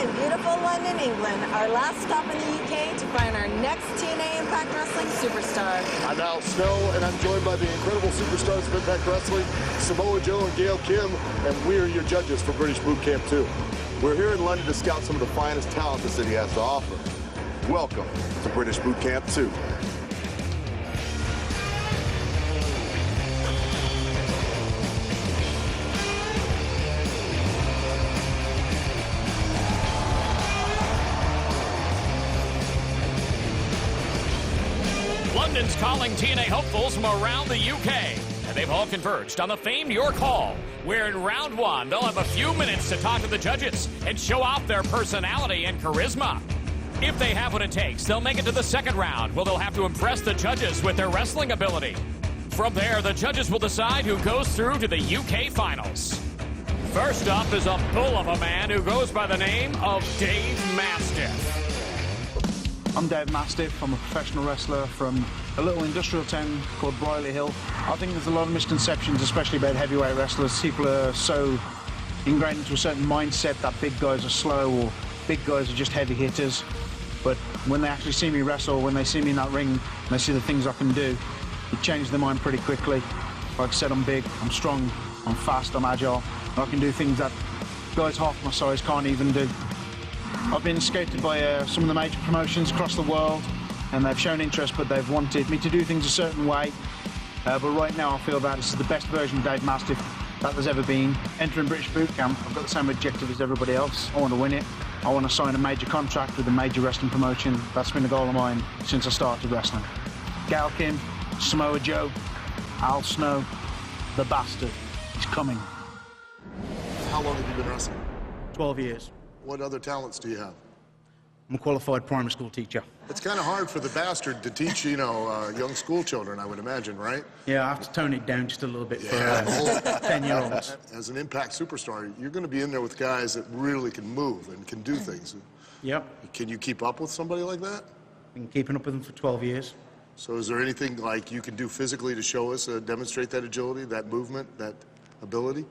in beautiful London, England. Our last stop in the UK to find our next TNA Impact Wrestling superstar. I'm Al Snow, and I'm joined by the incredible superstars of Impact Wrestling, Samoa Joe and Gail Kim, and we're your judges for British Boot Camp 2. We're here in London to scout some of the finest talent the city has to offer. Welcome to British Boot Camp 2. London's calling TNA hopefuls from around the UK, and they've all converged on the famed York Hall, where in round one, they'll have a few minutes to talk to the judges and show off their personality and charisma. If they have what it takes, they'll make it to the second round, where they'll have to impress the judges with their wrestling ability. From there, the judges will decide who goes through to the UK finals. First up is a bull of a man who goes by the name of Dave Mastiff. I'm Dave Mastiff. I'm a professional wrestler from a little industrial town called Brierley Hill. I think there's a lot of misconceptions, especially about heavyweight wrestlers. People are so ingrained into a certain mindset that big guys are slow or big guys are just heavy hitters. But when they actually see me wrestle, when they see me in that ring, and they see the things I can do, it changes their mind pretty quickly. Like I said, I'm big, I'm strong, I'm fast, I'm agile. I can do things that guys half my size can't even do. I've been scouted by some of the major promotions across the world, and they've shown interest, but they've wanted me to do things a certain way. But right now I feel that this is the best version of Dave Mastiff that there's ever been. Entering British Boot Camp, I've got the same objective as everybody else. I want to win it. I want to sign a major contract with a major wrestling promotion. That's been a goal of mine since I started wrestling. Gail Kim, Samoa Joe, Al Snow, the bastard. He's coming. How long have you been wrestling? 12 years. What other talents do you have? I'm a qualified primary school teacher. It's kind of hard for the bastard to teach, you know, young school children, I would imagine, right? Yeah, I have to tone it down just a little bit for 10-year-olds. As an Impact superstar, you're going to be in there with guys that really can move and can do things. Yep. Can you keep up with somebody like that? Been keeping up with them for 12 years. So is there anything like you can do physically to show us, demonstrate that agility, that movement, that ability?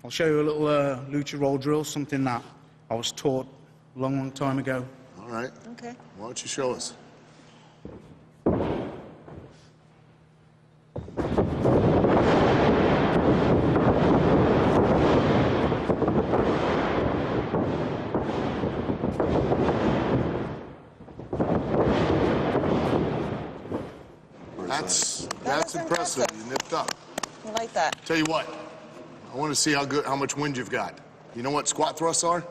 I'll show you a little lucha roll drill, something that I was taught a long, long time ago. All right. Okay. Why don't you show us? That's impressive. You nipped up. I like that. Tell you what, I want to see how much wind you've got. You know what squat thrusts are?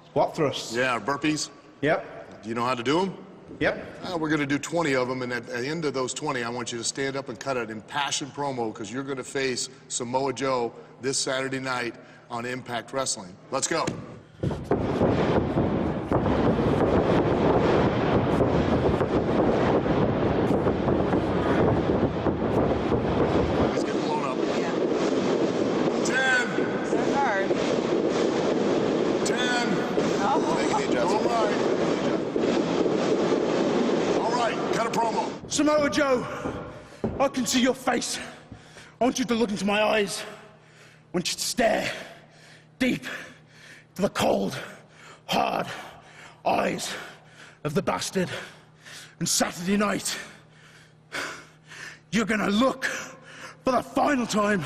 Squat thrusts. Yeah, burpees. Yep. Do you know how to do them? Yep. We're going to do 20 of them, and at the end of those 20, I want you to stand up and cut an impassioned promo because you're going to face Samoa Joe this Saturday night on Impact Wrestling. Let's go. He's getting blown up. Yeah. 10, So hard. 10. Oh. All right, cut a promo. Samoa Joe, I can see your face. I want you to look into my eyes. I want you to stare deep to the cold, hard eyes of the bastard. And Saturday night, you're gonna look for the final time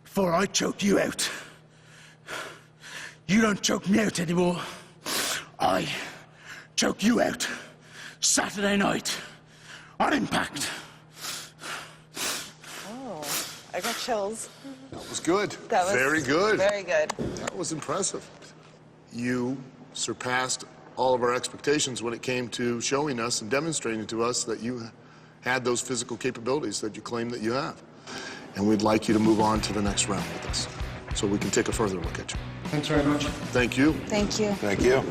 before I choke you out. You don't choke me out anymore. I choke you out Saturday night on Impact. Oh, I got chills. That was good. That was very good. Very good. That was impressive. You surpassed all of our expectations when it came to showing us and demonstrating to us that you had those physical capabilities that you claim that you have. And we'd like you to move on to the next round with us so we can take a further look at you. Thanks very much. Thank you. Thank you. Thank you.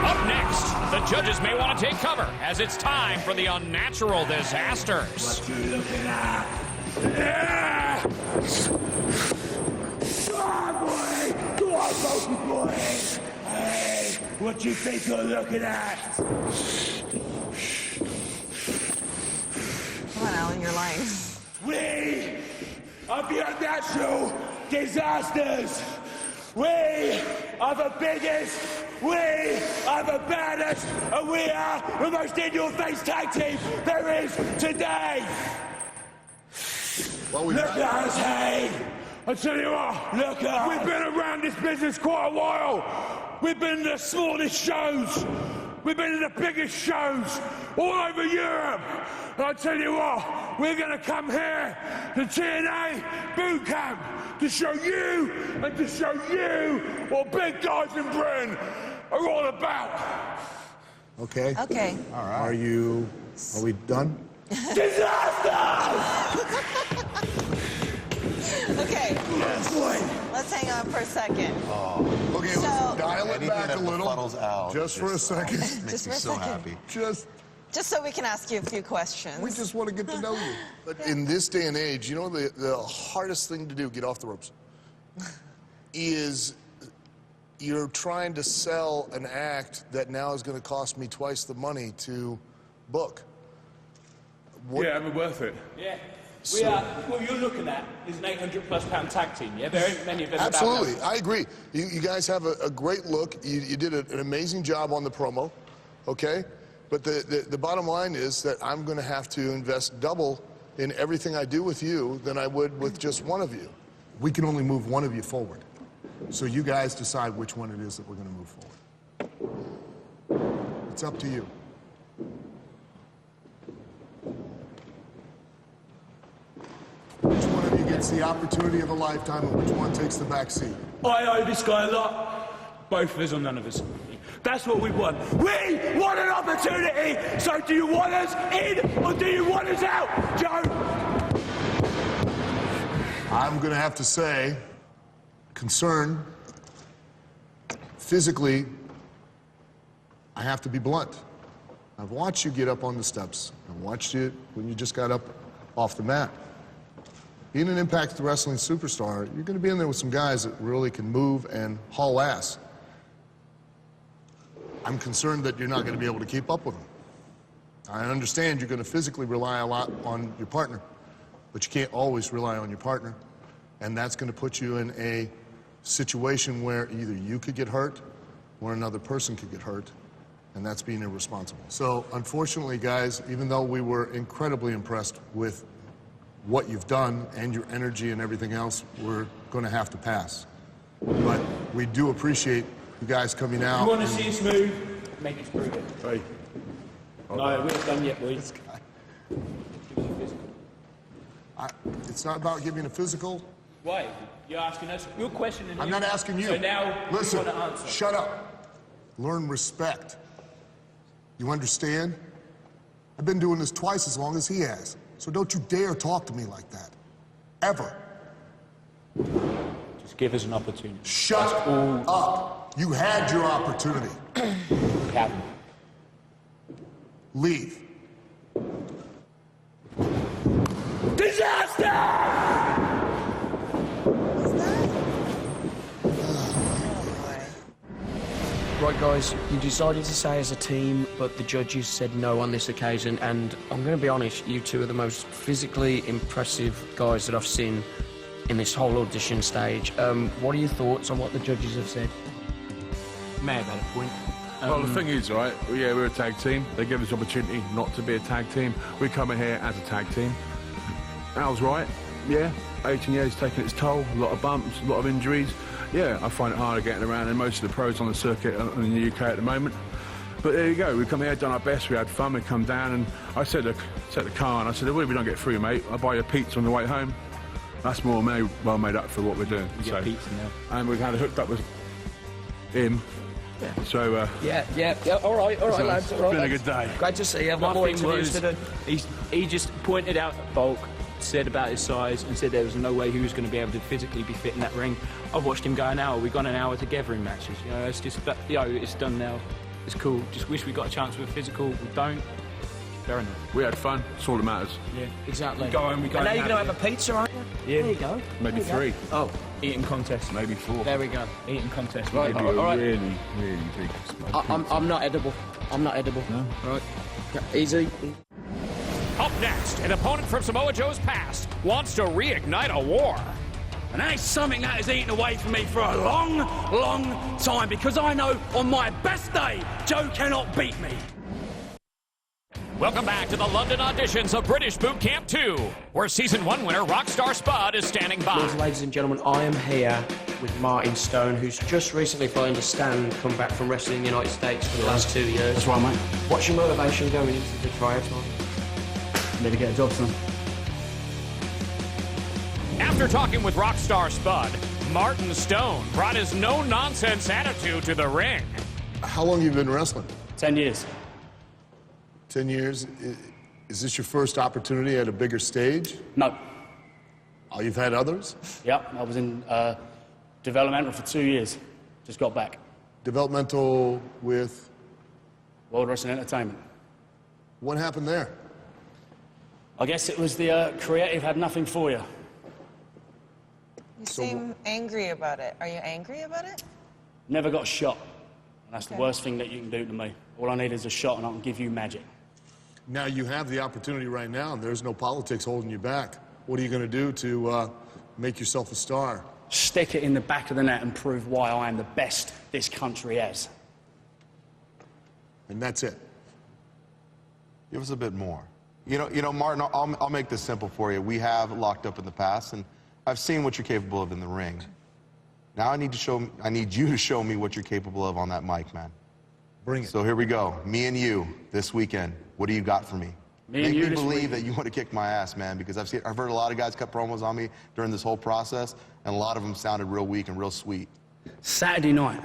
Up next, the judges may want to take cover as it's time for the unnatural disasters. What you looking at? Boy! Go on, focus, boy! Hey, what you think you're looking at? Come on, Alan, you're lying. We are the unnatural disasters. We are the biggest, we are the baddest, and we are the most in-your-face tag team there is today. Well, Look at us, hey! I tell you what, look at us. We've been around this business quite a while. We've been in the smallest shows. We've been in the biggest shows all over Europe. And I tell you what, we're going to come here to TNA Boot Camp to show you and to show you what big guys in Britain are all about. Okay. Okay. All right. Are we done? Disaster! Okay. Yes. Boy. Let's hang on for a second. Okay, So- let's dial it Anything back that a little. befuddles Al Just for a second. makes Just me for a so second. happy. Just so we can ask you a few questions. We just want to get to know you. But in this day and age, you know the hardest thing to do, get off the ropes, is you're trying to sell an act that now is going to cost me twice the money to book. What- Yeah, I mean, worth it. Yeah. So- What you're looking at is an £800+ tag team, yeah? There ain't many of them. without Absolutely, them. I agree. You guys have a great look. You did an amazing job on the promo, okay? But the bottom line is that I'm going to have to invest double in everything I do with you than I would with just one of you. We can only move one of you forward. So you guys decide which one it is that we're going to move forward. It's up to you. Which one of you gets the opportunity of a lifetime and which one takes the back seat? I owe this guy a lot. Both of us or none of us. That's what we want. We want an opportunity! So do you want us in or do you want us out, Joe? I'm going to have to say, concerned, physically, I have to be blunt. I've watched you get up on the steps. I've watched you when you just got up off the mat. Being an Impact Wrestling superstar, you're going to be in there with some guys that really can move and haul ass. I'm concerned that you're not going to be able to keep up with them. I understand you're going to physically rely a lot on your partner, but you can't always rely on your partner. And that's going to put you in a situation where either you could get hurt or another person could get hurt, and that's being irresponsible. So unfortunately, guys, even though we were incredibly impressed with what you've done and your energy and everything else, we're going to have to pass. But we do appreciate you guys coming out. You want to see us move? Make us prove it. Hey. No, we're not done yet, boys. It's not about giving a physical. Why? You're asking us? You're questioning I'm him. not asking you. So now, Listen, you want to answer. shut up. Learn respect. You understand? I've been doing this twice as long as he has. So don't you dare talk to me like that. Ever. Just give us an opportunity. Shut up. You had your opportunity. We haven't. Leave. Disaster! Right, guys, you decided to say as a team, but the judges said no on this occasion, and I'm going to be honest, you two are the most physically impressive guys that I've seen in this whole audition stage. What are your thoughts on what the judges have said? May have had a point. Well, the thing is, right, yeah, we're a tag team. They give us the opportunity not to be a tag team. We come in here as a tag team. Al's right, yeah. 18 years taking its toll, a lot of bumps, a lot of injuries. Yeah, I find it harder getting around than most of the pros on the circuit in the UK at the moment. But there you go, we come here, done our best, we had fun, we come down, and I said to the car, and I said, well, if we don't get through, mate, I'll buy you a pizza on the way home. That's more well made up for what we're doing. You get pizza now. And we've had it hooked up with him. Yeah. So, Yeah, all right, so lads, it's all right. been a lads. good day. Great to see you. I've My got more thing interviews was, to do. he just pointed out bulk, said about his size, and said there was no way he was going to be able to physically be fit in that ring. I've watched him go an hour. We've gone an hour together in matches. You know, it's just, it's done now. It's cool. Just wish we got a chance with a physical. We don't. Fair enough. We had fun, that's all that matters. Yeah. Exactly. Go home, we go And now and you're going to have have a pizza, aren't you? Yeah. There you go. Maybe There you 3, go. Oh, Eating contest. maybe 4. there we go. Eating contest. Right, Maybe all right. a really, really big smoked I'm not edible. I'm not edible. No? Right. Yeah, easy. Up next, an opponent from Samoa Joe's past wants to reignite a war. And that is something that has eaten away from me for a long, long time, because I know on my best day, Joe cannot beat me. Welcome back to the London auditions of British Boot Camp 2, where Season 1 winner Rockstar Spud is standing by. Ladies and gentlemen, I am here with Martin Stone, who's just recently, if I understand, come back from wrestling in the United States for the last 2 years. That's right, mate. What's your motivation going into the triathlon? Need to get a job, son. After talking with Rockstar Spud, Martin Stone brought his no-nonsense attitude to the ring. How long have you been wrestling? 10 years. 10 years. Is this your first opportunity at a bigger stage? No. Oh, you've had others? Yep, I was in developmental for 2 years. Just got back. Developmental with? World Wrestling Entertainment. What happened there? I guess it was the creative had nothing for you. You seem angry about it. Are you angry about it? Never got a shot. And that's the worst thing that you can do to me. All I need is a shot and I can give you magic. Now you have the opportunity right now, and there's no politics holding you back. What are you going to do to make yourself a star? Stick it in the back of the net and prove why I am the best this country has. And that's it. Give us a bit more. You know, Martin, I'll make this simple for you. We have locked up in the past, and I've seen what you're capable of in the ring. Now I need you to show me what you're capable of on that mic, man. Bring it. So here we go. Me and you this weekend. What do you got for me? Make me believe that you want to kick my ass, man, because I've heard a lot of guys cut promos on me during this whole process, and a lot of them sounded real weak and real sweet. Saturday night,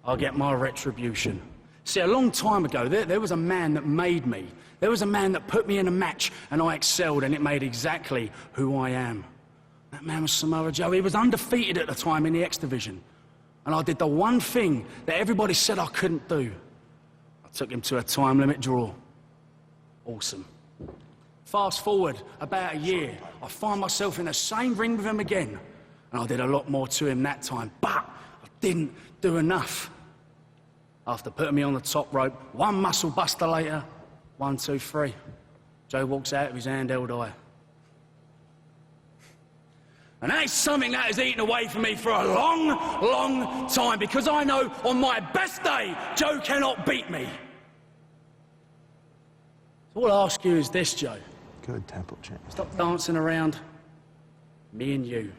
I'll get my retribution. See, a long time ago, there was a man that made me. There was a man that put me in a match, and I excelled, and it made exactly who I am. That man was Samoa Joe. He was undefeated at the time in the X Division. And I did the one thing that everybody said I couldn't do. I took him to a time limit draw. Awesome. Fast forward about a year, I find myself in the same ring with him again. And I did a lot more to him that time, but I didn't do enough. After putting me on the top rope, one muscle buster later, 1, 2, 3. Joe walks out of his handheld eye. And that is something that has eaten away from me for a long, long time, because I know on my best day, Joe cannot beat me. So all I ask you is this, Joe. Good tempo change. Stop dancing around. Me and you,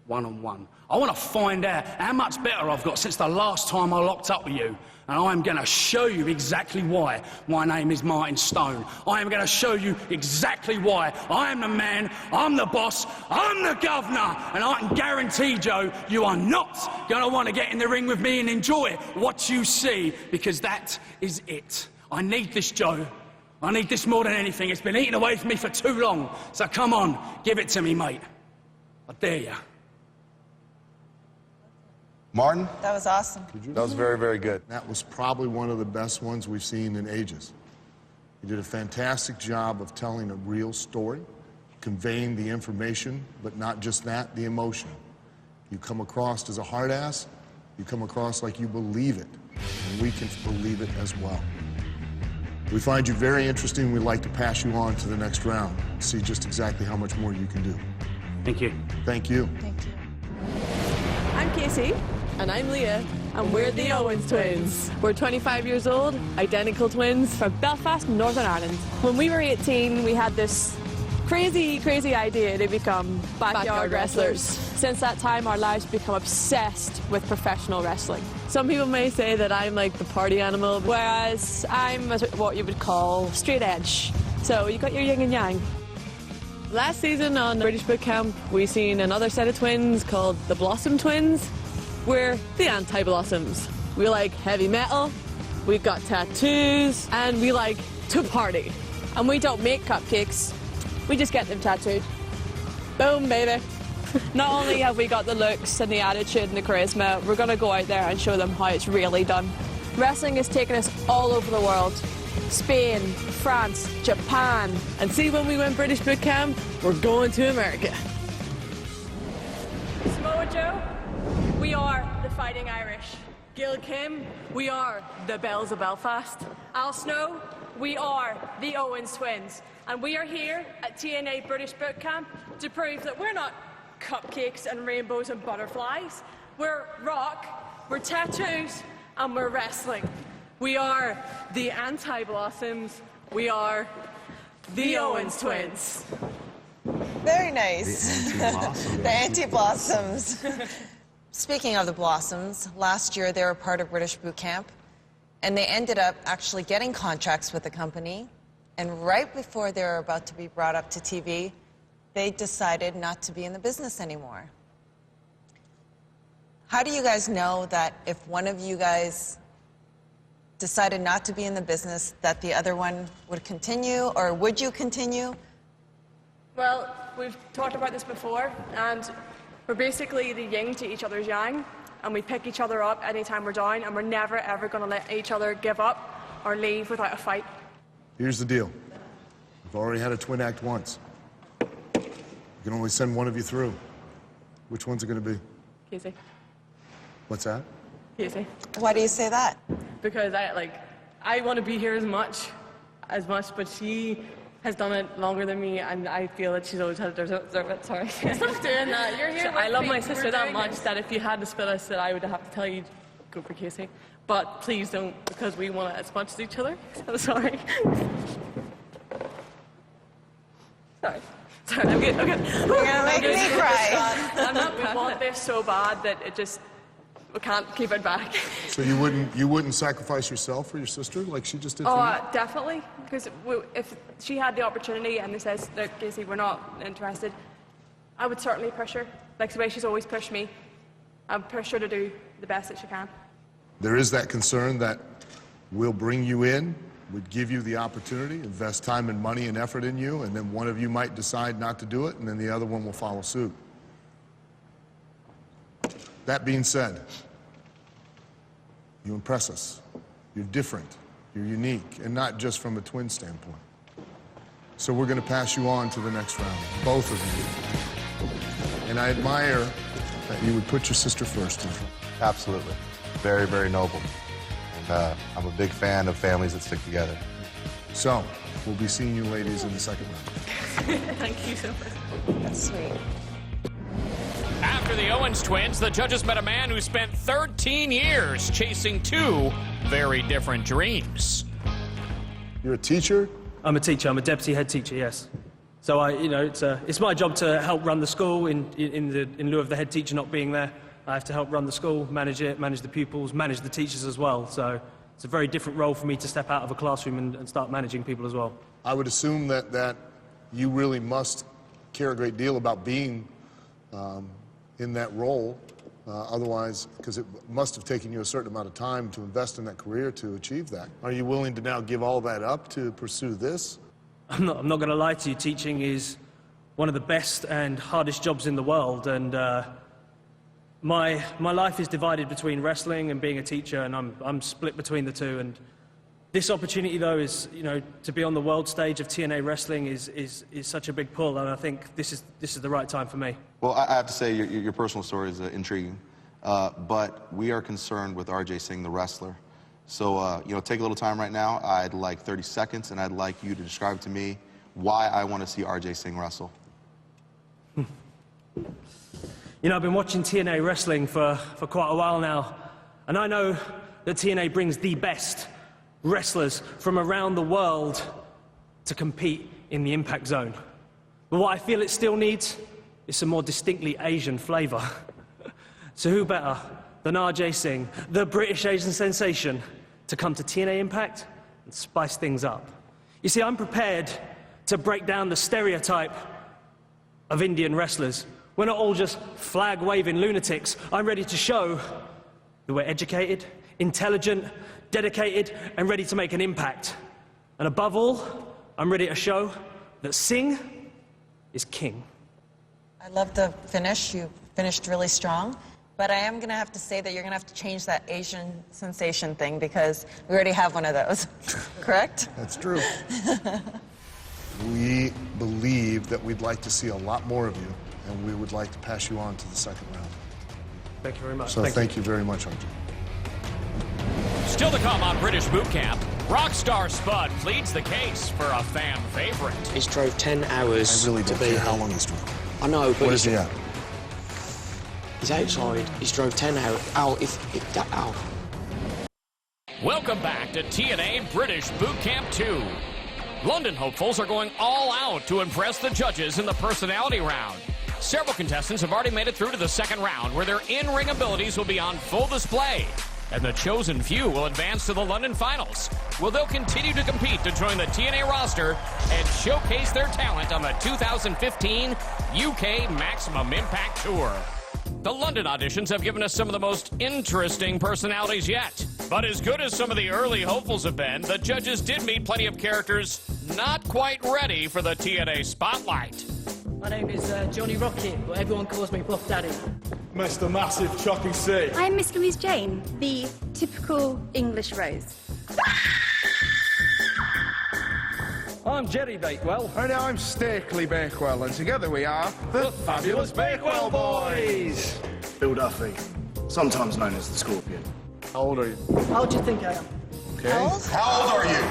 one-on-one. I want to find out how much better I've got since the last time I locked up with you. And I am going to show you exactly why my name is Martin Stone. I am going to show you exactly why I am the man, I'm the boss, I'm the governor. And I can guarantee, Joe, you are not going to want to get in the ring with me and enjoy what you see, because that is it. I need this, Joe. I need this more than anything. It's been eaten away from me for too long. So come on, give it to me, mate. I dare you. Martin? That was awesome. That was very, very good. That was probably one of the best ones we've seen in ages. You did a fantastic job of telling a real story, conveying the information, but not just that, the emotion. You come across as a hard ass, you come across like you believe it, and we can believe it as well. We find you very interesting. We'd like to pass you on to the next round, see just exactly how much more you can do. Thank you. Thank you. Thank you. I'm Casey. And I'm Leah. And we're the Owens twins. We're 25 years old, identical twins. From Belfast, Northern Ireland. When we were 18, we had this crazy idea to become backyard wrestlers. Since that time, our lives become obsessed with professional wrestling. Some people may say that I'm like the party animal, Whereas I'm what you would call straight edge. So you got your yin and yang. Last season on British Boot Camp, we seen another set of twins called the Blossom Twins. We're the anti-Blossoms. We like heavy metal, we've got tattoos, and we like to party. And we don't make cupcakes, we just get them tattooed. Boom, baby. Not only have we got the looks and the attitude and the charisma, we're going to go out there and show them how it's really done. Wrestling has taken us all over the world. Spain, France, Japan. And see, when we win British Boot Camp, we're going to America. Samoa Joe, we are the Fighting Irish. Gil Kim, we are the Bells of Belfast. Al Snow, we are the Owens twins. And we are here at TNA British Boot Camp to prove that we're not cupcakes and rainbows and butterflies. We're rock, we're tattoos, and we're wrestling. We are the Anti-Blossoms. We are the Owens Twins. Very nice. The Anti-Blossoms. Speaking of the Blossoms, last year they were part of British Boot Camp, and they ended up actually getting contracts with the company. And right before they were about to be brought up to TV, they decided not to be in the business anymore. How do you guys know that if one of you guys decided not to be in the business, that the other one would continue, or would you continue? Well, we've talked about this before, and we're basically the yin to each other's yang, and we pick each other up anytime we're down, and we're never ever going to let each other give up or leave without a fight. Here's the deal. We've already had a twin act once. We can only send one of you through. Which one's it going to be? Casey. What's that? Casey. Why do you say that? Because I want to be here as much, but she has done it longer than me, and I feel that she's always had to deserve it. Sorry. Stop doing that. You're here. So I love my sister that much that if you had to split us, that I would have to tell you, go for Casey. But please don't, because we want it as much as each other. So sorry. Sorry. Sorry, I'm good. Okay. You're gonna make me cry. We want this so bad that we can't keep it back. So you wouldn't sacrifice yourself for your sister like she just did for you? Definitely. Because if she had the opportunity and they says, look, Casey, we're not interested, I would certainly push her. Like the way she's always pushed me. I'd push her to do the best that she can. There is that concern that we'll bring you in, would give you the opportunity, invest time and money and effort in you, and then one of you might decide not to do it, and then the other one will follow suit. That being said, you impress us. You're different. You're unique, and not just from a twin standpoint. So we're going to pass you on to the next round, both of you. And I admire that you would put your sister first. Absolutely. Very, very noble. And I'm a big fan of families that stick together. So, we'll be seeing you ladies in the second round. Thank you so much. That's sweet. After the Owens twins, the judges met a man who spent 13 years chasing two very different dreams. You're a teacher? I'm a teacher. I'm a deputy head teacher, yes. So it's my job to help run the school in lieu of the head teacher not being there. I have to help run the school, manage it, manage the pupils, manage the teachers as well. So it's a very different role for me to step out of a classroom and start managing people as well. I would assume that you really must care a great deal about being in that role. Otherwise, because it must have taken you a certain amount of time to invest in that career to achieve that. Are you willing to now give all that up to pursue this? I'm not going to lie to you. Teaching is one of the best and hardest jobs in the world, and my life is divided between wrestling and being a teacher, and I'm split between the two. And this opportunity, though, is to be on the world stage of TNA wrestling is such a big pull, and I think this is the right time for me. Well, I have to say your personal story is intriguing, but we are concerned with RJ Singh, the wrestler. So take a little time right now. I'd like 30 seconds, and I'd like you to describe to me why I want to see RJ Singh wrestle. I've been watching TNA wrestling for quite a while now, and I know that TNA brings the best wrestlers from around the world to compete in the Impact Zone. But what I feel it still needs is some more distinctly Asian flavor. So who better than RJ Singh, the British Asian sensation, to come to TNA Impact and spice things up? You see, I'm prepared to break down the stereotype of Indian wrestlers. We're not all just flag-waving lunatics. I'm ready to show that we're educated, intelligent, dedicated, and ready to make an impact. And above all, I'm ready to show that Singh is king. I love the finish. You finished really strong. But I am going to have to say that you're going to have to change that Asian sensation thing, because we already have one of those. Correct? That's true. We believe that we'd like to see a lot more of you, and we would like to pass you on to the second round. Thank you very much. So thank you very much, RJ. Still to come on British Boot Camp, Rockstar Spud pleads the case for a fan favorite. He's drove 10 hours I really don't to be care how here. long he's drove. I know, but What is he at? He's outside. He's drove 10 out. Al, Al. Welcome back to TNA British Boot Camp 2. London hopefuls are going all out to impress the judges in the personality round. Several contestants have already made it through to the second round, where their in-ring abilities will be on full display. And the chosen few will advance to the London finals, where they'll continue to compete to join the TNA roster and showcase their talent on the 2015 UK Maximum Impact Tour. The London auditions have given us some of the most interesting personalities yet. But as good as some of the early hopefuls have been, the judges did meet plenty of characters not quite ready for the TNA spotlight. My name is Johnny Rocket, but everyone calls me Buff Daddy. Mr. Massive Chucky C. I'm Miss Louise Jane, the typical English Rose. I'm Jerry Bakewell. And I'm Stakely Bakewell, and together we are the Fabulous Bakewell Boys. Bill Duffy, sometimes known as the Scorpion. How old are you? How old do you think I am? Okay. How old are you?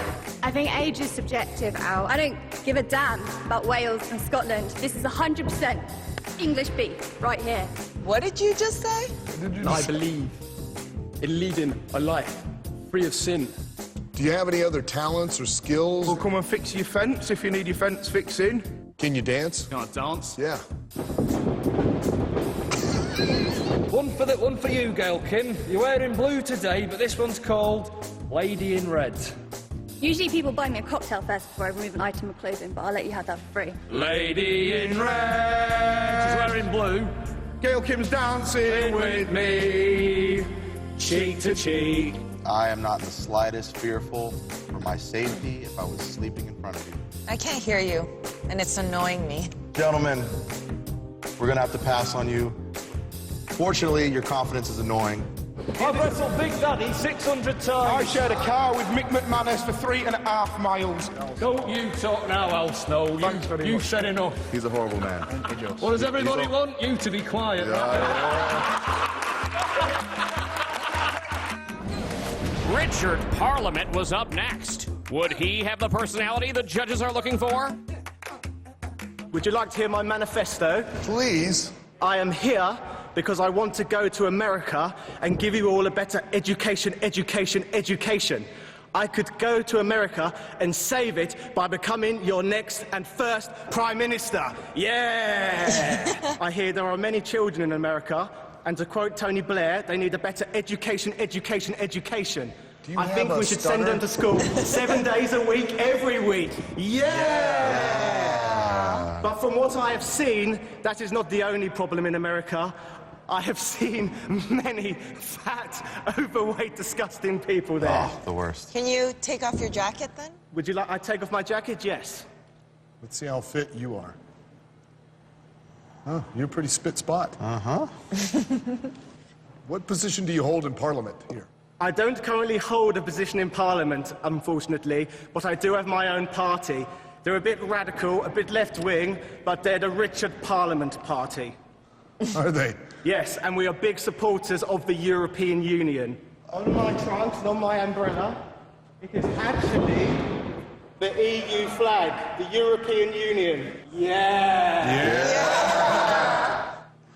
I think age is subjective, Al. I don't give a damn about Wales and Scotland. This is 100% English beef right here. What did you just say? I believe in leading a life free of sin. Do you have any other talents or skills? We'll come and fix your fence if you need your fence fixing. Can you dance? Can I dance? Yeah. One for you, Gail Kim. You're wearing blue today, but this one's called Lady in Red. Usually people buy me a cocktail first before I remove an item of clothing, but I'll let you have that for free. Lady in Red. She's wearing blue. Gail Kim's dancing with me, cheek to cheek. I am not in the slightest fearful for my safety if I was sleeping in front of you. I can't hear you, and it's annoying me. Gentlemen, we're gonna have to pass on you. Fortunately, your confidence is annoying. I've wrestled Big Daddy 600 times. I shared a car with Mick McManus for 3.5 miles. Don't you talk now, Al Snow. Thanks very You much. said enough. He's a horrible man. What does everybody want? You to be quiet. Richard Parliament was up next. Would he have the personality the judges are looking for? Would you like to hear my manifesto? Please. I am here because I want to go to America and give you all a better education. I could go to America and save it by becoming your next and first Prime Minister. Yeah! I hear there are many children in America, and to quote Tony Blair, they need a better education. I think we should send them to school 7 days a week, every week. Yeah! But from what I have seen, that is not the only problem in America. I have seen many fat, overweight, disgusting people there. Oh, the worst. Can you take off your jacket then? Would you like I take off my jacket? Yes. Let's see how fit you are. Oh, you're a pretty spit spot. Uh-huh. What position do you hold in Parliament here? I don't currently hold a position in Parliament, unfortunately, but I do have my own party. They're a bit radical, a bit left-wing, but they're the Richard Parliament Party. Are they? Yes, and we are big supporters of the European Union. On my trunks and on my umbrella, it is actually the EU flag, the European Union. Yeah!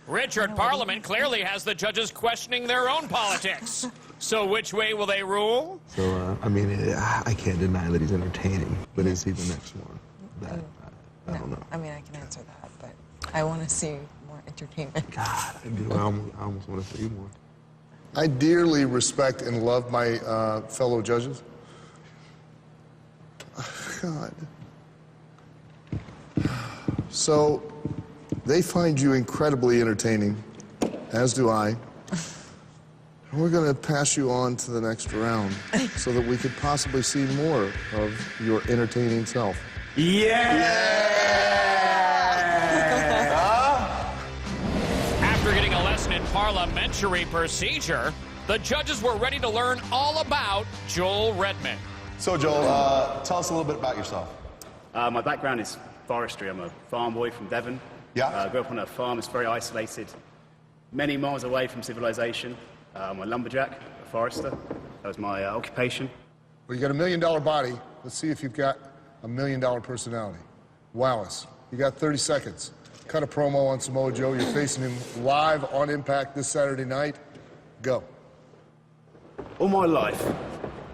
Richard Parliament clearly has the judges questioning their own politics. So which way will they rule? So, I mean, I can't deny that he's entertaining, but is he the next one? That, I don't know. I mean, I can answer that, but I want to see more entertainment. God, I do. I almost want to see more. I dearly respect and love my fellow judges. God. So, they find you incredibly entertaining, as do I. We're going to pass you on to the next round so that we could possibly see more of your entertaining self. After getting a lesson in parliamentary procedure, the judges were ready to learn all about Joel Redman. So, Joel, tell us a little bit about yourself. My background is forestry. I'm a farm boy from Devon. Yeah. Grew up on a farm. It's very isolated, many miles away from civilization. I'm a lumberjack, a forester. That was my occupation. Well, you got $1 million body. Let's see if you've got $1 million personality. Wow us. You got 30 seconds. Cut a promo on Samoa Joe. You're facing him live on Impact this Saturday night. Go. All my life,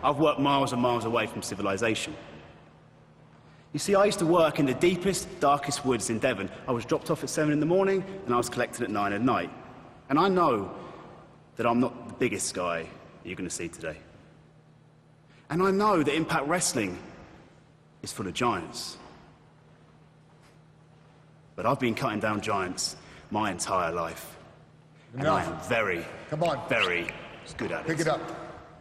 I've worked miles and miles away from civilization. You see, I used to work in the deepest, darkest woods in Devon. I was dropped off at 7 in the morning, and I was collected at 9 at night. And I know that I'm not the biggest guy you're going to see today. And I know that Impact Wrestling is full of giants. But I've been cutting down giants my entire life. And I am very, very good at it. Pick it up.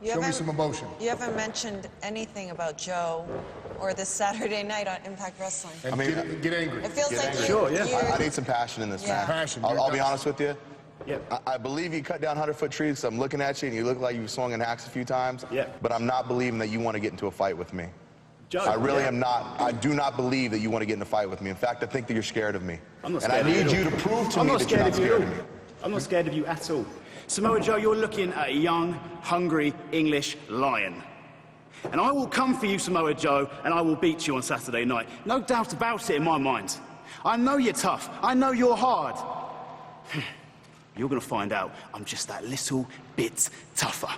Show me some emotion. You haven't mentioned anything about Joe or this Saturday night on Impact Wrestling. And get angry. It feels like Sure, yeah. I need some passion in this match. Passion. I'll be honest with you. Yeah. I believe you cut down 100-foot trees, so I'm looking at you and you look like you've swung an axe a few times. Yeah. But I'm not believing that you want to get into a fight with me. Joe, I really am not. I do not believe that you want to get in a fight with me. In fact, I think that you're scared of me. I'm not and scared I of need you. you to prove to I'm me not that you're not scared scared of of you. me. I'm not scared of you at all. Samoa Joe, you're looking at a young, hungry English lion. And I will come for you, Samoa Joe, and I will beat you on Saturday night. No doubt about it in my mind. I know you're tough. I know you're hard. You're going to find out I'm just that little bit tougher.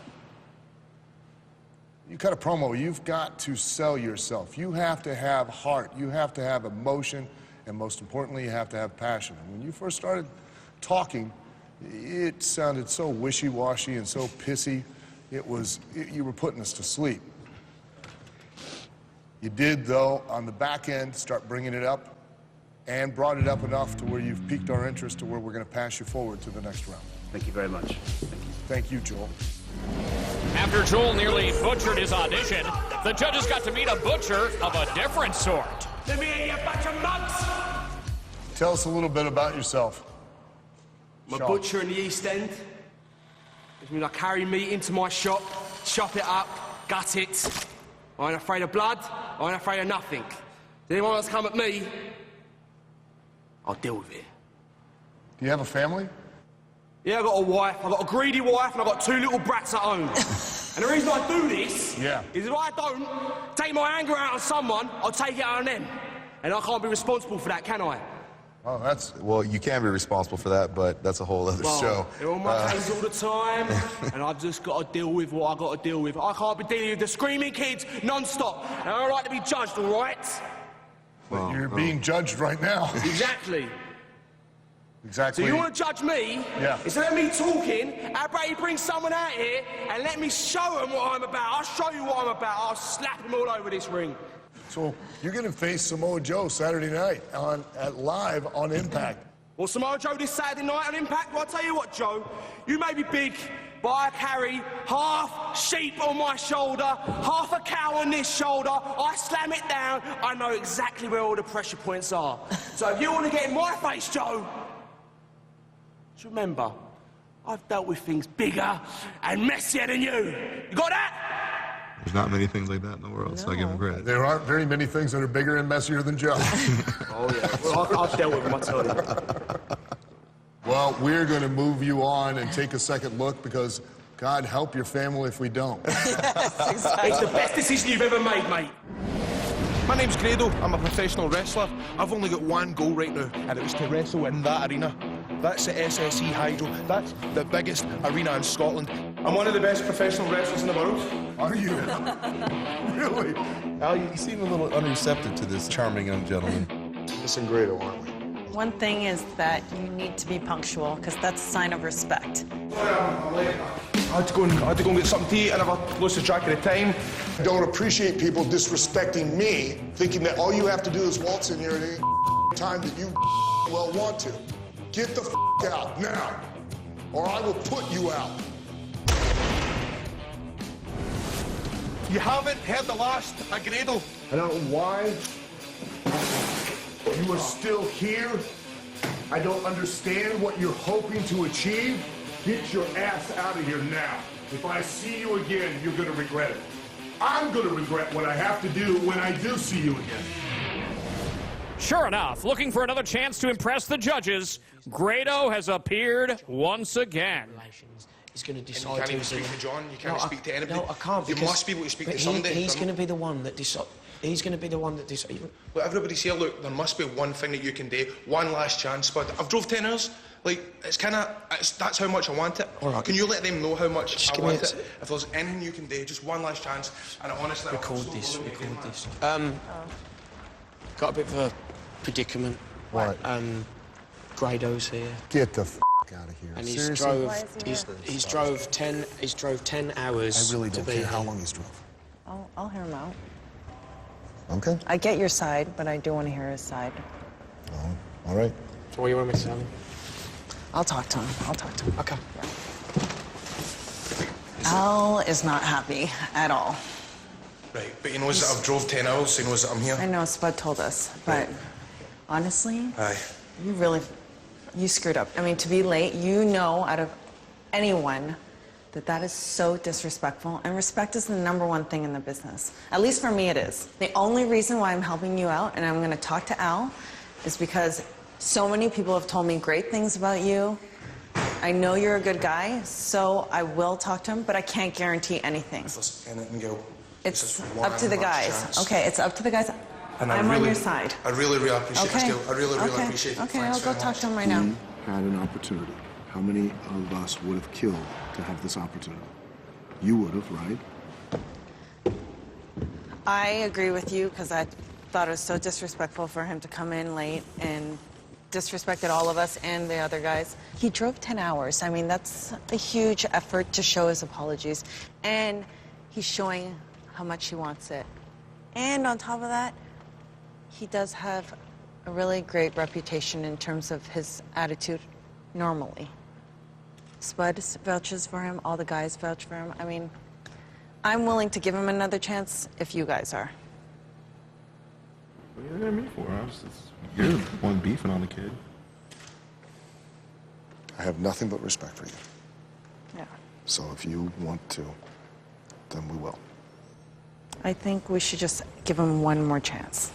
You cut a promo, you've got to sell yourself. You have to have heart. You have to have emotion. And most importantly, you have to have passion. And when you first started talking, it sounded so wishy-washy and so pissy. You were putting us to sleep. You did, though, on the back end, start bringing it up and brought it up enough to where you've piqued our interest to where we're going to pass you forward to the next round. Thank you very much. Thank you, Joel. After Joel nearly butchered his audition, the judges got to meet a butcher of a different sort. Let me hear you, bunch of mugs! Tell us a little bit about yourself. I'm a butcher in the East End. Which means I carry meat into my shop, chop it up, gut it. I ain't afraid of blood, I ain't afraid of nothing. If anyone wants to come at me, I'll deal with it. Do you have a family? Yeah, I've got a wife, I've got a greedy wife, and I've got 2 little brats at home. And the reason I do this is if I don't take my anger out on someone, I'll take it out on them. And I can't be responsible for that, can I? Oh, Well, you can be responsible for that, but that's a whole other show. They're on my case all the time, and I've just got to deal with what I've got to deal with. I can't be dealing with the screaming kids non-stop. And I don't like to be judged, all right? But you're being judged right now. Exactly. Exactly. So you want to judge me? Yeah. Instead of me talking, how about you bring someone out here and let me show them what I'm about? I'll show you what I'm about. I'll slap them all over this ring. So you're going to face Samoa Joe Saturday night live on Impact. Well, Samoa Joe this Saturday night on Impact, well, I'll tell you what, Joe. You may be big, but I carry half sheep on my shoulder, half a cow on this shoulder. I slam it down. I know exactly where all the pressure points are. So if you want to get in my face, Joe, just remember, I've dealt with things bigger and messier than you. You got that? There's not many things like that in the world, so I give him credit. There aren't very many things that are bigger and messier than Joe. Oh, yeah. Well, I've dealt with them, I tell you. Well, we're going to move you on and take a second look because God help your family if we don't. Yes, exactly. It's the best decision you've ever made, mate. My name's Grado. I'm a professional wrestler. I've only got one goal right now, and it was to wrestle in that arena. That's the SSE Hydro. That's the biggest arena in Scotland. I'm one of the best professional wrestlers in the world. Are you? Really? Al, you seem a little unreceptive to this charming young gentleman. Listen, Grado, aren't we? One thing is that you need to be punctual because that's a sign of respect. I'm late. I had to go and get something to eat, and I've lost the track of the time. I don't appreciate people disrespecting me, thinking that all you have to do is waltz in here at any time that you well want to. Get the out now, or I will put you out. You haven't heard the last of Grado. I don't know why you are still here. I don't understand what you're hoping to achieve. Get your ass out of here now. If I see you again, you're going to regret it. I'm going to regret what I have to do when I do see you again. Sure enough, looking for another chance to impress the judges, Grado has appeared once again. He's going to decide. And you can't even speak to John. You can't speak to anybody. No, I can't. You must be able to speak to somebody. He's going to be the one that decides. He's going to be the one that decides. Look, everybody's here, look, there must be one thing that you can do, one last chance, Spud. I've drove 10 hours. Like, it's kind of, that's how much I want it. All right. Can you let them know how much Just I give me want a- it? If there's anything you can do, just one last chance. And honestly, Record this. Got a bit of a predicament. What? Grado's here. Get the f out of here. And he's Seriously? drove 10 hours. I really to don't be care how here. long he's drove. I'll hear him out. Okay. I get your side, but I do want to hear his side. All right. So what do you want me to tell him? I'll talk to him. Okay. Al is not happy at all. Right, but he knows that I've drove 10 hours, so he knows that I'm here. I know, Spud told us, but honestly, Aye. you screwed up. I mean, to be late, you know out of anyone that is so disrespectful, and respect is the #1 thing in the business. At least for me it is. The only reason why I'm helping you out, and I'm gonna talk to Al, is because so many people have told me great things about you. I know you're a good guy, so I will talk to him, but I can't guarantee anything. If there's anything, Gil, It's just one up to the last guys. chance. Okay, it's up to the guys. And I'm on your side. I really appreciate Okay. this, Gil. I really Okay. appreciate it. Okay, Thanks I'll go very talk much. to him right now. You had an opportunity. How many of us would have killed to have this opportunity? You would have, right? I agree with you because I thought it was so disrespectful for him to come in late and disrespected all of us and the other guys. He drove 10 hours. I mean, that's a huge effort to show his apologies. And he's showing how much he wants it. And on top of that, he does have a really great reputation in terms of his attitude normally. Spud vouches for him, all the guys vouch for him. I mean, I'm willing to give him another chance if you guys are. What are you looking at me for? You're the one beefing on the kid. I have nothing but respect for you. Yeah. So if you want to, then we will. I think we should just give him one more chance.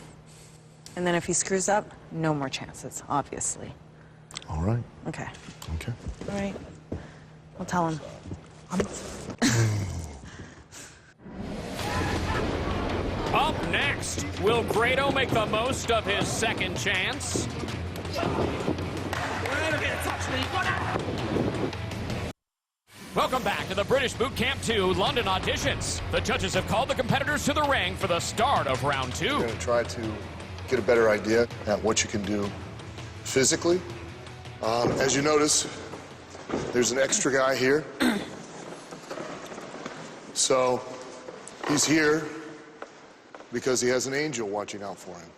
And then if he screws up, no more chances, obviously. All right. Okay. Okay. All right. I'll tell him. Up next, will Grado make the most of his second chance? Welcome back to the British Boot Camp 2 London auditions. The judges have called the competitors to the ring for the start of round 2. We're going to try to get a better idea at what you can do physically. As you notice, there's an extra guy here. So he's here because he has an angel watching out for him.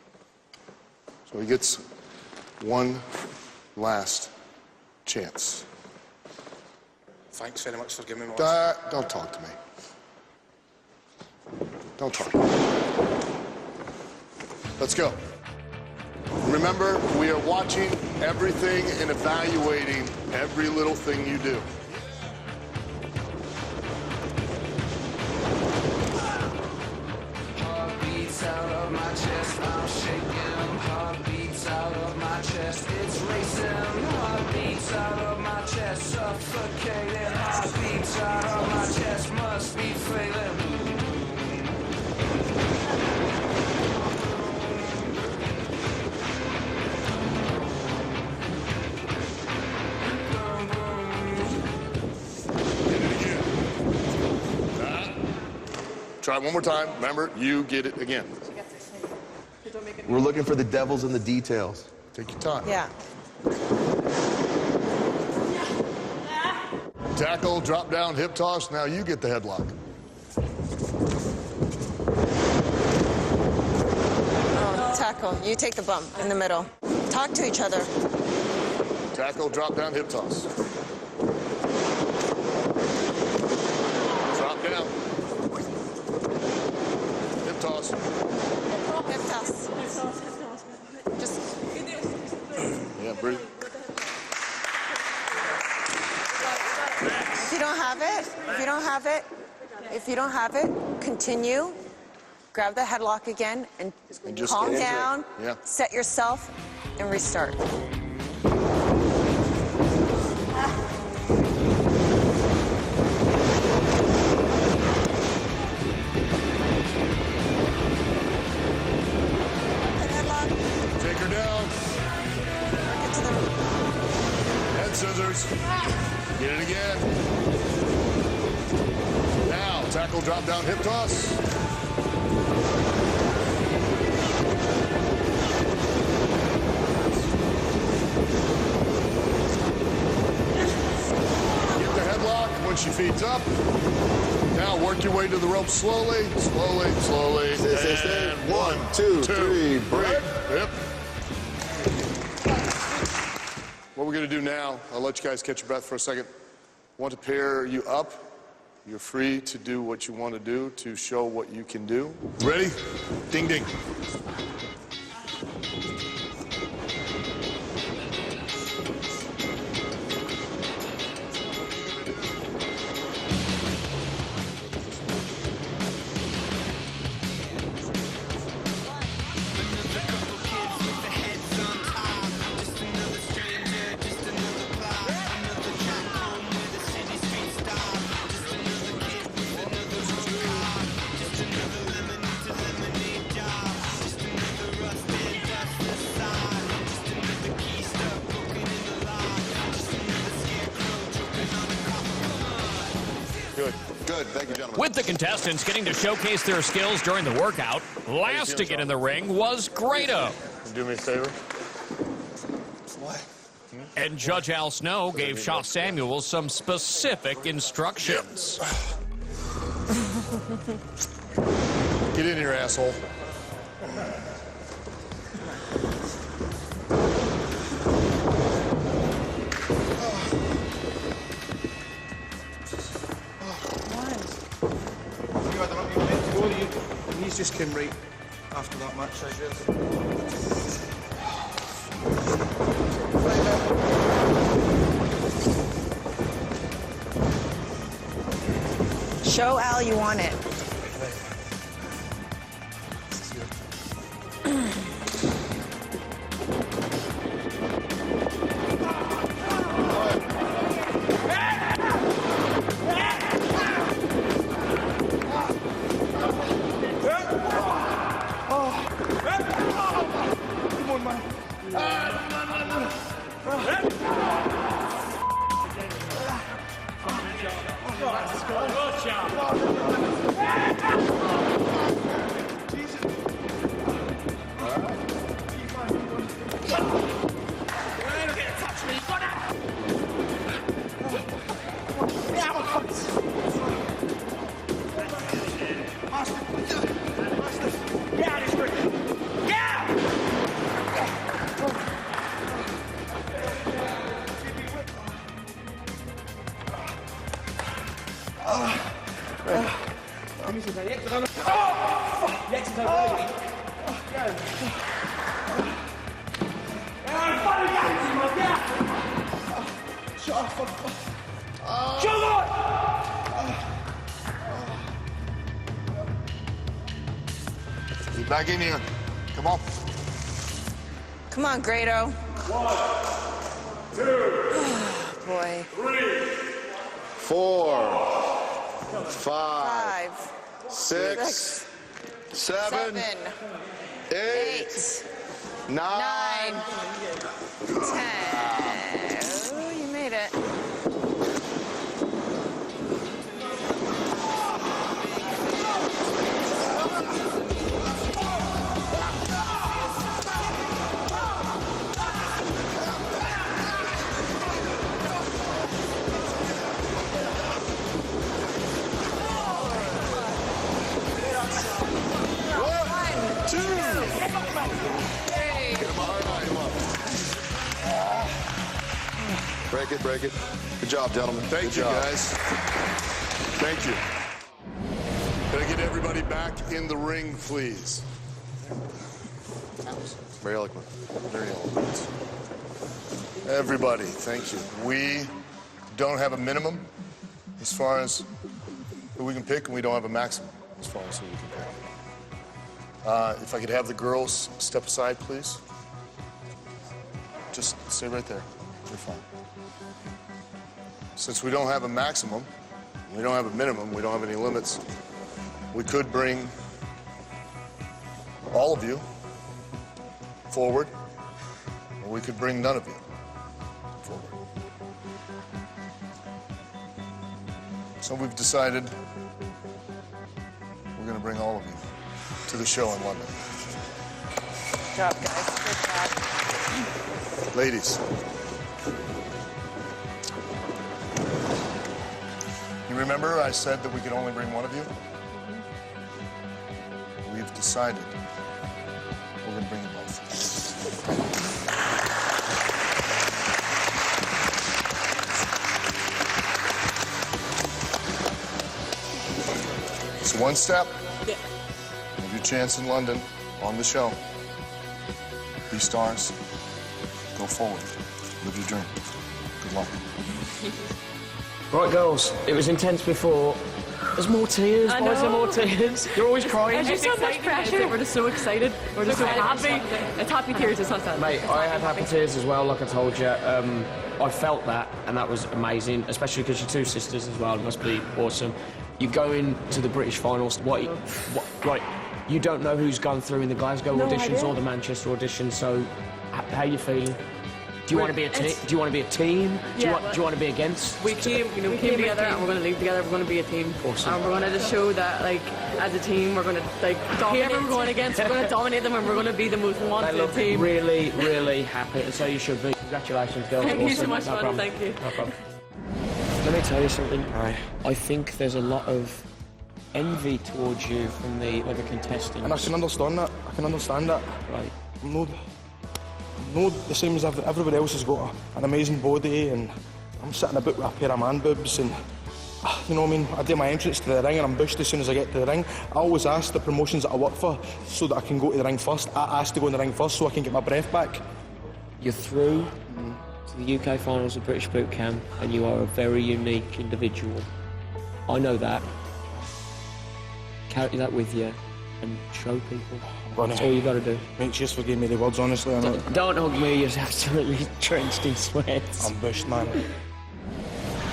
So he gets one last chance. Thanks very much for giving me Don't talk to me. Don't talk. Let's go. Remember, we are watching everything and evaluating every little thing you do. Heartbeats out of my chest, I'm shaking. Heartbeats out of my chest, it's racing. Heartbeats out of my chest, suffocating. Heartbeats out of my chest, must be failing. Try it one more time. Remember, you get it again. We're looking for the devils in the details. Take your time. Yeah. Tackle, drop down, hip toss. Now you get the headlock. Oh, tackle. You take the bump in the middle. Talk to each other. Tackle, drop down, hip toss. Drop down. Hip toss. Hip toss. Just. Yeah, breathe. If you don't have it, continue. Grab the headlock again and just calm go into it. down. Yeah. Set yourself and restart. tackle, drop down, hip toss. Get the headlock when she feeds up. Now work your way to the rope slowly, slowly, slowly. Stay. And 1, 2, 3, break. Yep. What we're going to do now, I'll let you guys catch your breath for a second. I want to pair you up. You're free to do what you want to do to show what you can do. Ready? Ding, ding. Good. Thank you, gentlemen. With the contestants getting to showcase their skills during the workout, last to get in the ring was Grado. Do me a favor. What? And Judge Al Snow gave Shaw Samuels some specific instructions. Get in here, asshole. He's just came right after that match. Show Al you want it. Get back in here. Come on. Come on, Grado. 1, 2, Boy. 3, 4, 5, 5, 6, 7, 8, 9. 10. Oh, you made it. Break it. Good job, gentlemen. Thank you, guys. Thank you. Can I get everybody back in the ring, please? Very eloquent. Very eloquent. Everybody, thank you. We don't have a minimum as far as who we can pick, and we don't have a maximum as far as who we can pick. If I could have the girls step aside, please. Just stay right there. You're fine. Since we don't have a maximum, we don't have a minimum, we don't have any limits, we could bring all of you forward, or we could bring none of you forward. So we've decided we're going to bring all of you to the show in London. Good job, guys. Good job. Ladies, you remember I said that we could only bring one of you? We've decided we're going to bring you both. It's one step. Yeah. You have your chance in London on the show. Be stars. Go forward. Live your dream. Good luck. Right, girls, it was intense before. There's more tears. I Why is there know. more tears? You're always crying. There's just so much pressure. We're just so excited. We're just so happy. It's happy tears. It's not sad. Mate, I had happy tears as well, like I told you. I felt that, and that was amazing, especially because you're two sisters as well. It must be awesome. You go into the British finals. Right, you don't know who's gone through in the Glasgow auditions or the Manchester auditions, so how are you feeling? Do you want to be a team? Do you want to be a team? Do you want to be against? We came together, and we're going to leave together. We're going to be a team. Awesome. And we're going to just show that, like, as a team, we're going to dominate. Whoever we're going against, we're going to dominate them, and we're going to be the most wanted They look team. really, really happy, and so you should be. Congratulations, girls. Thank you Awesome. so much, No man. problem. Thank you. No problem. Let me tell you something. I think there's a lot of envy towards you from the other contestants. And I can understand that. I can understand that. Right. I'm not the same as everybody else has got an amazing body, and I'm sitting about with a pair of man boobs, and you know what I mean? I do my entrance to the ring and I'm bushed as soon as I get to the ring. I always ask the promotions that I work for so that I can go to the ring first. I ask to go in the ring first so I can get my breath back. You're through to the UK finals of British Boot Camp, and you are a very unique individual. I know that. Carry that with you and show people. That's all you got to do. Mate, just forgive me the words, honestly. Don't hug me, you're absolutely drenched in sweat. I'm bushed, man.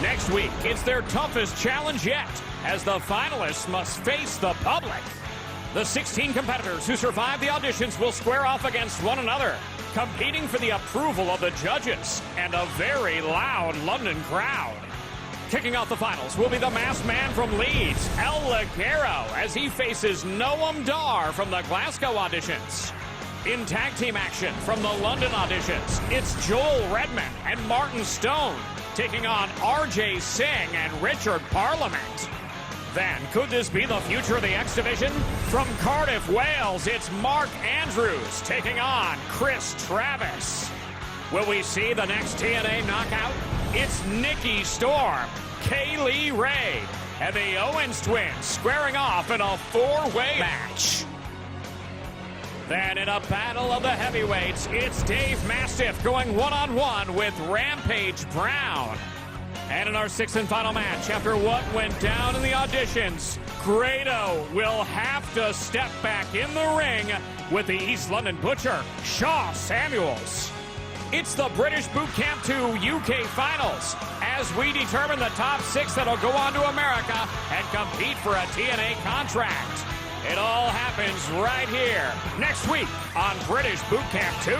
Next week, it's their toughest challenge yet, as the finalists must face the public. The 16 competitors who survive the auditions will square off against one another, competing for the approval of the judges and a very loud London crowd. Kicking off the finals will be the masked man from Leeds, El Ligero, as he faces Noam Dar from the Glasgow auditions. In tag team action from the London auditions, it's Joel Redman and Martin Stone taking on RJ Singh and Richard Parliament. Then, could this be the future of the X Division? From Cardiff, Wales, it's Mark Andrews taking on Chris Travis. Will we see the next TNA knockout? It's Nikki Storm, Kaylee Ray, and the Owens twins squaring off in a four-way match. Then in a battle of the heavyweights, it's Dave Mastiff going one-on-one with Rampage Brown. And in our sixth and final match, after what went down in the auditions, Grado will have to step back in the ring with the East London Butcher, Shaw Samuels. It's the British Boot Camp 2 UK Finals as we determine the top 6 that'll go on to America and compete for a TNA contract. It all happens right here next week on British Boot Camp 2.